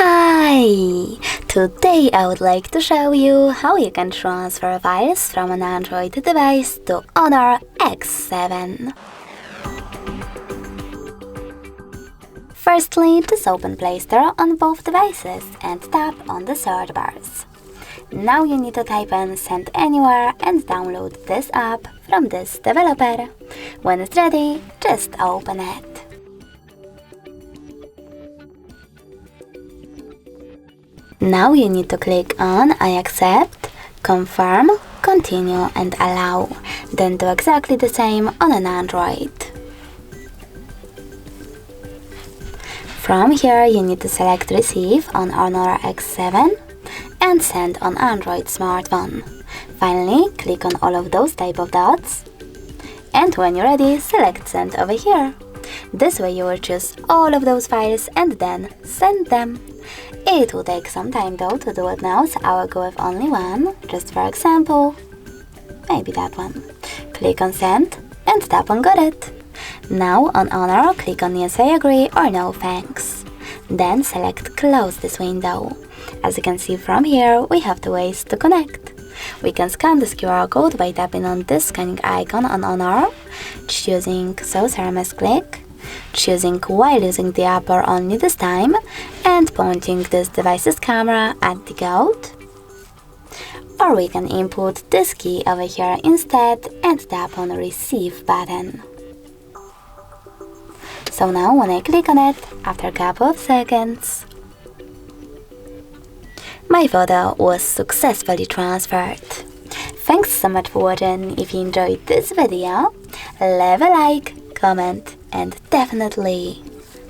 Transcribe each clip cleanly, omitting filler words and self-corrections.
Hi! Today I would like to show you how you can transfer files from an Android device to Honor X7. Firstly, just open Play Store on both devices and tap on the search bars. Now you need to type in Send Anywhere and download this app from this developer. When it's ready, just open it. Now you need to click on I accept, confirm, continue and allow, then do exactly the same on an Android. From here you need to select Receive on Honor X7 and Send on Android smartphone. Finally, click on all of those type of dots, and when you're ready, select Send over here. This way you will choose all of those files and then send them. It will take some time though to do it now, so I will go with only one, just for example, maybe that one. Click on Send and tap on Got It. Now on Honor, click on Yes I agree or No thanks. Then select Close this window. As you can see from here, we have two ways to connect. We can scan this QR code by tapping on this scanning icon on Honor, choosing Show Service Click, choosing while using the app or only this time, and pointing this device's camera at the code. Or we can input this key over here instead and tap on Receive button. So now when I click on it, after a couple of seconds, my photo was successfully transferred. Thanks so much for watching. If you enjoyed this video, leave a like, comment and definitely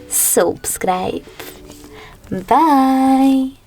subscribe. Bye!